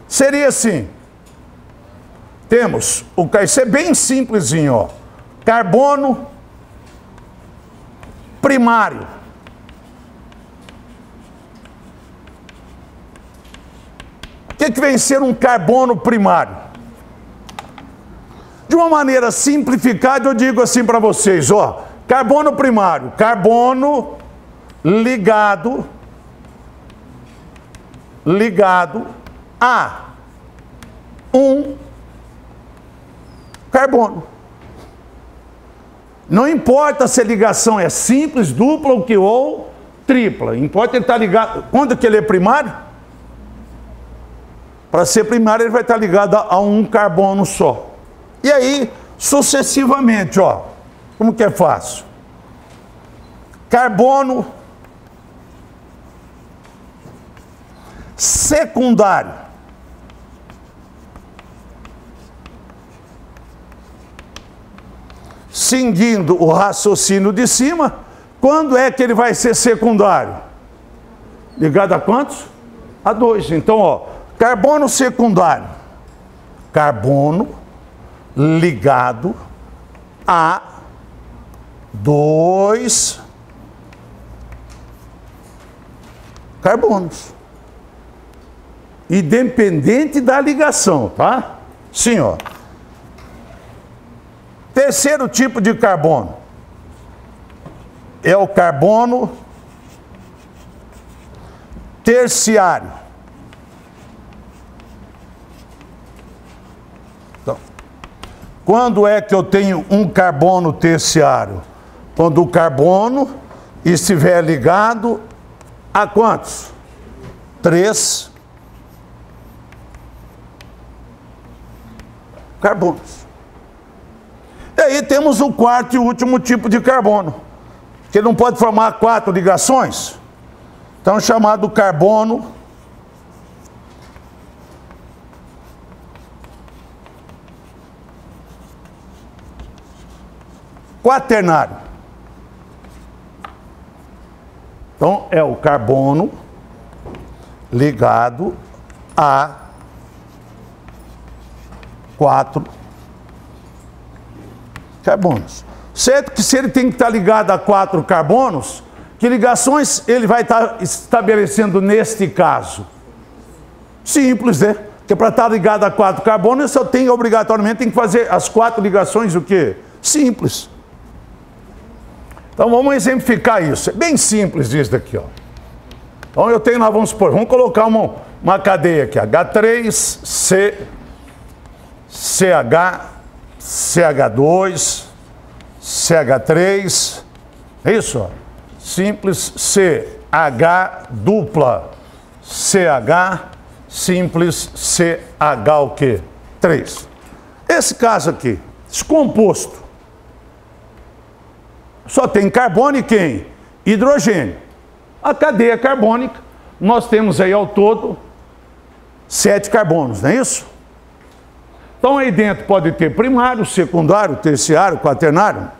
Seria assim. Temos, isso é bem simplesinho, ó. Carbono primário. O que vem ser um carbono primário? De uma maneira simplificada, eu digo assim para vocês, ó. Carbono primário, carbono ligado a um carbono. Não importa se a ligação é simples, dupla ou tripla. Importa ele estar ligado. Quando que ele é primário? Para ser primário, ele vai estar ligado a um carbono só. E aí, sucessivamente, ó. Como que é fácil? Carbono secundário. Seguindo o raciocínio de cima, quando é que ele vai ser secundário? Ligado a quantos? A 2. Então, ó, carbono secundário. Carbono ligado a 2 carbonos. Independente da ligação, tá? Sim, ó. Terceiro tipo de carbono é o carbono terciário. Então, quando é que eu tenho um carbono terciário? Quando o carbono estiver ligado a quantos? 3 carbonos. E aí temos o quarto e último tipo de carbono, que não pode formar 4 ligações. Então, chamado carbono quaternário. Então, é o carbono ligado a 4 carbonos. Certo que se ele tem que estar ligado a 4 carbonos, que ligações ele vai estar estabelecendo neste caso? Simples, né? Porque para estar ligado a 4 carbonos, eu tenho obrigatoriamente que fazer as 4 ligações o quê? Simples. Então vamos exemplificar isso. É bem simples isso daqui, ó. Então eu tenho lá, vamos supor, vamos colocar uma cadeia aqui, H3, CH, CH2, CH3, é isso, ó. Simples, CH dupla, CH, simples, CH o quê? 3. Esse caso aqui, esse composto, só tem carbono e quem? Hidrogênio. A cadeia carbônica, nós temos aí ao todo 7 carbonos, não é isso? Então aí dentro pode ter primário, secundário, terciário, quaternário.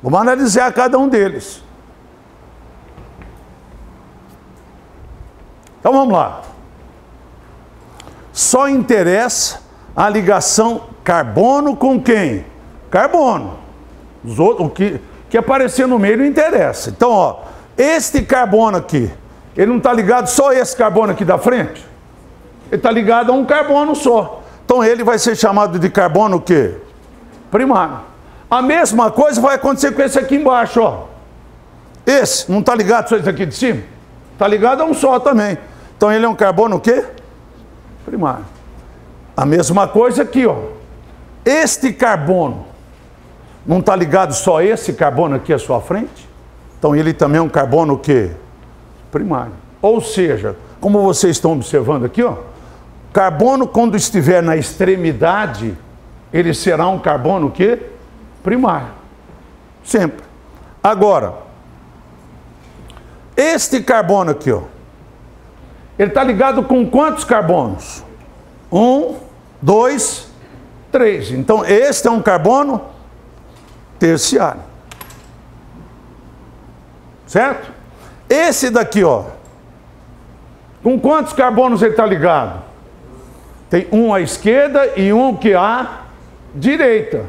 Vamos analisar cada um deles. Então vamos lá. Só interessa a ligação carbono com quem? Carbono. Os outros, o que aparecer no meio não interessa. Então, ó, este carbono aqui, ele não está ligado só a esse carbono aqui da frente? Ele está ligado a um carbono só. Então ele vai ser chamado de carbono o quê? Primário. A mesma coisa vai acontecer com esse aqui embaixo, ó. Esse não está ligado só esse aqui de cima? Está ligado a um só também. Então ele é um carbono o quê? Primário. A mesma coisa aqui, ó. Este carbono não está ligado só a esse carbono aqui à sua frente? Então ele também é um carbono o quê? Primário. Ou seja, como vocês estão observando aqui, ó, carbono quando estiver na extremidade, ele será um carbono o quê? Primário. Sempre. Agora, este carbono aqui, ó, ele está ligado com quantos carbonos? 1, 2, 3. Então, este é um carbono terciário. Certo? Esse daqui, ó, com quantos carbonos ele está ligado? Tem um à esquerda e um que à direita.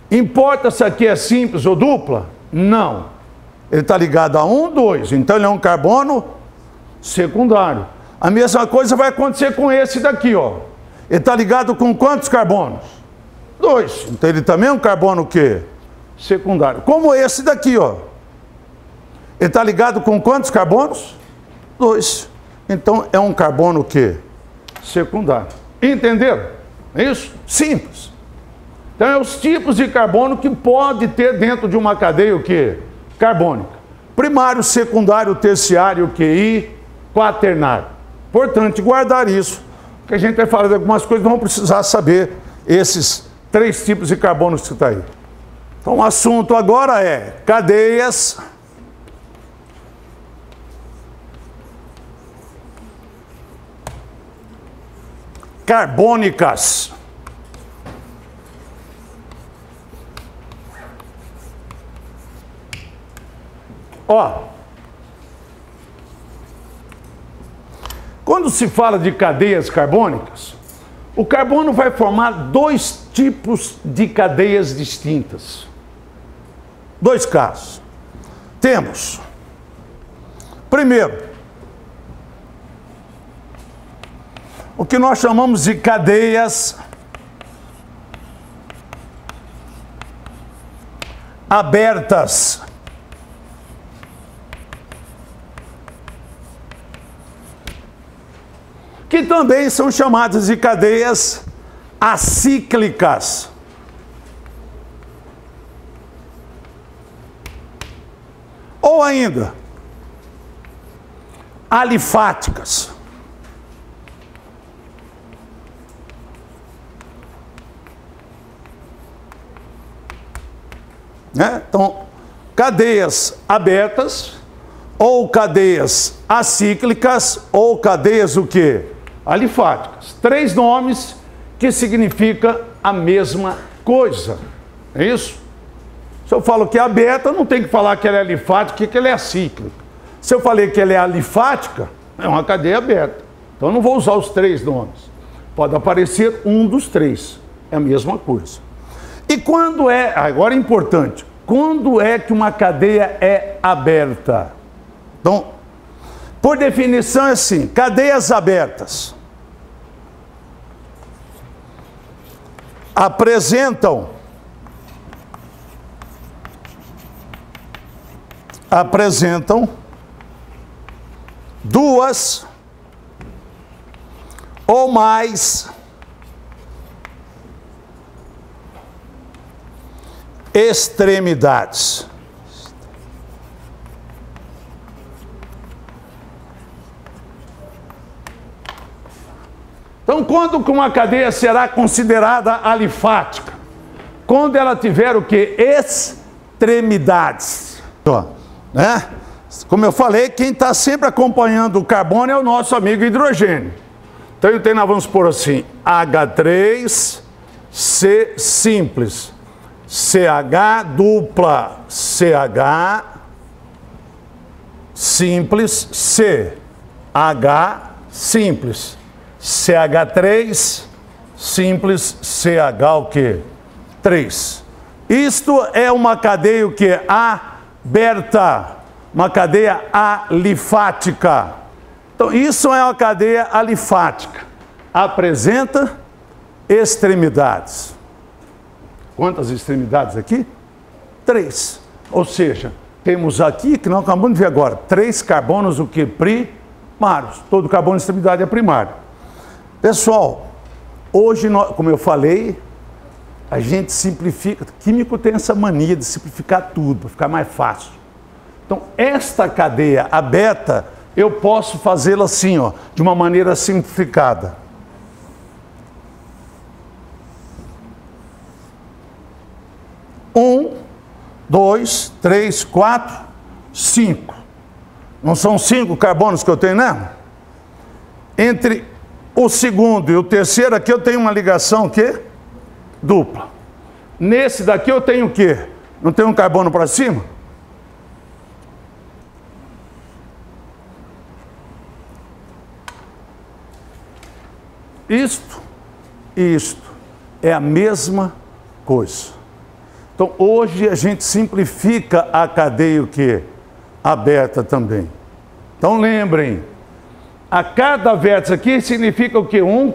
Importa se aqui é simples ou dupla? Não. Ele está ligado a 1, 2. Então ele é um carbono secundário. A mesma coisa vai acontecer com esse daqui, ó. Ele está ligado com quantos carbonos? 2. Então ele também é um carbono o quê? Secundário. Como esse daqui, ó. Ele está ligado com quantos carbonos? 2. Então é um carbono o quê? Secundário. Entenderam? É isso? Simples. Então é os tipos de carbono que pode ter dentro de uma cadeia o quê? Carbônica. Primário, secundário, terciário, QI, quaternário. Importante guardar isso, porque a gente vai falar de algumas coisas, vamos precisar saber esses 3 tipos de carbonos que está aí. Então o assunto agora é cadeias carbônicas. Ó, quando se fala de cadeias carbônicas, o carbono vai formar 2 tipos de cadeias distintas. 2 casos. Temos, primeiro, o que nós chamamos de cadeias abertas. Que também são chamadas de cadeias acíclicas. Ou ainda, alifáticas. Né? Então, cadeias abertas, ou cadeias acíclicas, ou cadeias o quê? Alifáticas. 3 nomes que significam a mesma coisa. É isso? Se eu falo que é aberta, não tem que falar que ela é alifática, que ela é acíclica. Se eu falei que ela é alifática, é uma cadeia aberta. Então eu não vou usar os 3 nomes. Pode aparecer um dos 3. É a mesma coisa. E quando é, agora é importante, quando é que uma cadeia é aberta? Então, por definição é assim, cadeias abertas apresentam duas ou mais extremidades. Então, quando que uma cadeia será considerada alifática? Quando ela tiver o que? Extremidades. Né? Como eu falei, quem está sempre acompanhando o carbono é o nosso amigo hidrogênio. Então, nós vamos pôr assim, H3C simples, CH dupla, CH simples, CH simples, CH3 simples, CH o quê? 3. Isto é uma cadeia o quê? Aberta, uma cadeia alifática. Então, isso é uma cadeia alifática. Apresenta extremidades. Quantas extremidades aqui? 3. Ou seja, temos aqui, que nós acabamos de ver agora, 3 carbonos o que? Primários. Todo carbono de extremidade é primário. Pessoal, hoje, como eu falei, a gente simplifica. Químico tem essa mania de simplificar tudo, para ficar mais fácil. Então, esta cadeia aberta, eu posso fazê-la assim, ó, de uma maneira simplificada. Um, 2, 3, 4, 5. Não são 5 carbonos que eu tenho, né? Entre o segundo e o terceiro aqui eu tenho uma ligação o quê? Dupla. Nesse daqui eu tenho o quê? Não tem um carbono para cima? Isto e isto é a mesma coisa. Então, hoje a gente simplifica a cadeia o quê? Aberta também. Então, lembrem, a cada vértice aqui significa o quê? Um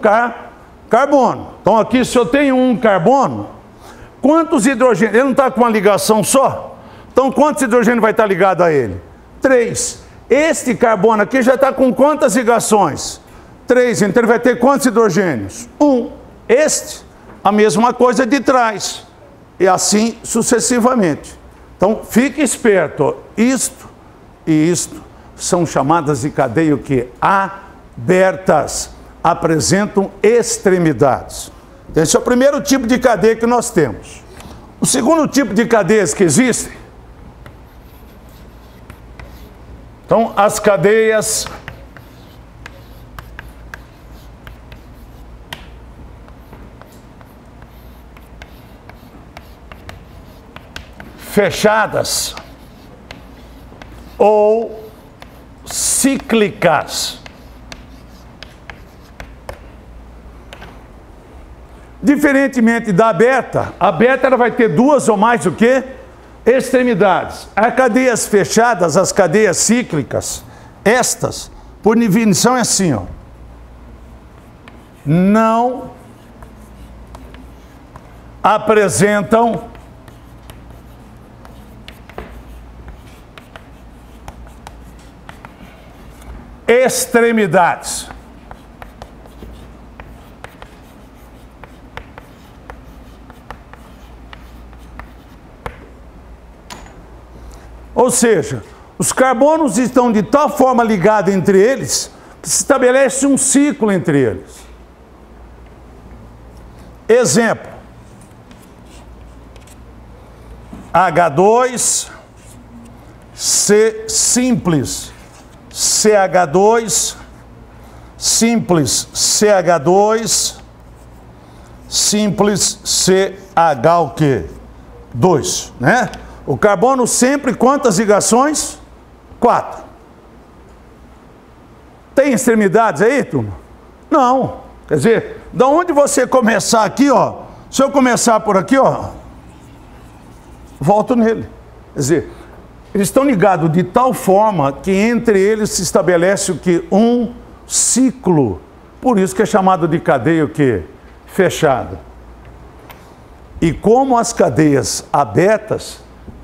carbono. Então, aqui, se eu tenho um carbono, quantos hidrogênios? Ele não está com uma ligação só? Então, quantos hidrogênios vai estar ligado a ele? 3. Este carbono aqui já está com quantas ligações? 3. Então, ele vai ter quantos hidrogênios? 1. Este, a mesma coisa de trás. E assim sucessivamente. Então, fique esperto. Ó. Isto e isto são chamadas de cadeia que abertas, apresentam extremidades. Esse é o primeiro tipo de cadeia que nós temos. O segundo tipo de cadeias que existem, então, as cadeias fechadas ou cíclicas. Diferentemente da aberta, a aberta ela vai ter duas ou mais o quê? Extremidades. As cadeias fechadas, as cadeias cíclicas, estas, por definição é assim, ó. Não apresentam extremidades. Ou seja, os carbonos estão de tal forma ligados entre eles que se estabelece um ciclo entre eles. Exemplo: H2, C simples, CH2, simples CH2, simples CH o quê? 2, né? O carbono sempre quantas ligações? 4. Tem extremidades aí, turma? Não. Quer dizer, da onde você começar aqui, ó, se eu começar por aqui, ó, volto nele. Quer dizer, eles estão ligados de tal forma que entre eles se estabelece o que? Um ciclo. Por isso que é chamado de cadeia o quê? Fechada. E como as cadeias abertas,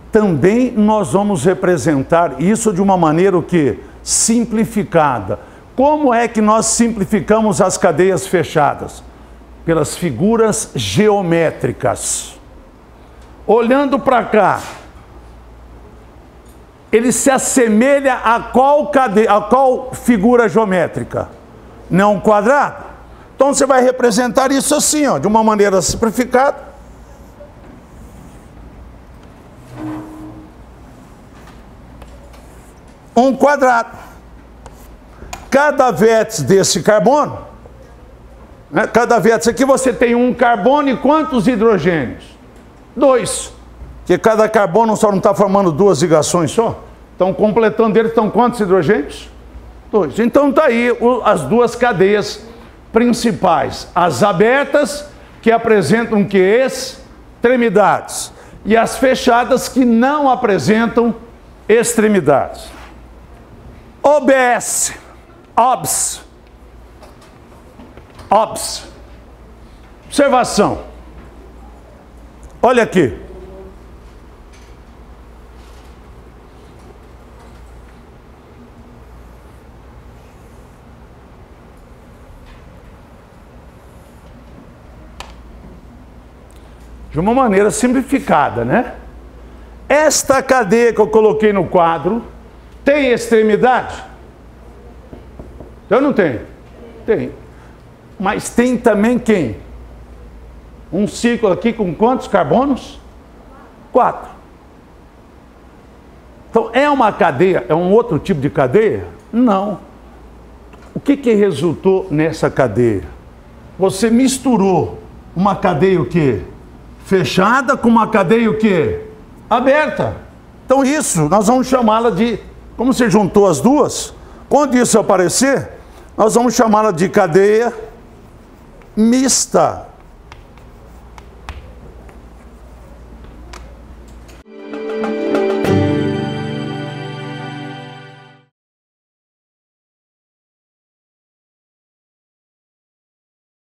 também nós vamos representar isso de uma maneira o quê? Simplificada. Como é que nós simplificamos as cadeias fechadas? Pelas figuras geométricas. Olhando para cá, ele se assemelha a qual cadeia, a qual figura geométrica? Não um quadrado? Então você vai representar isso assim, ó, de uma maneira simplificada. Um quadrado. Cada vértice desse carbono, né, cada vértice aqui você tem um carbono e quantos hidrogênios? 2. Porque cada carbono só não está formando duas ligações só. Então, completando eles, estão quantos hidrogênios? 2. Então, está aí as duas cadeias principais. As abertas, que apresentam que? Extremidades. E as fechadas, que não apresentam extremidades. OBS. OBS. OBS. Observação. Olha aqui. De uma maneira simplificada, né? Esta cadeia que eu coloquei no quadro tem extremidade? Eu não tenho. Tem. Mas tem também quem? Um ciclo aqui com quantos carbonos? 4. Então, é uma cadeia, é um outro tipo de cadeia? Não. O que resultou nessa cadeia? Você misturou uma cadeia o quê? Fechada com uma cadeia o quê? Aberta. Então isso, nós vamos chamá-la de... Como você juntou as duas, quando isso aparecer, nós vamos chamá-la de cadeia mista.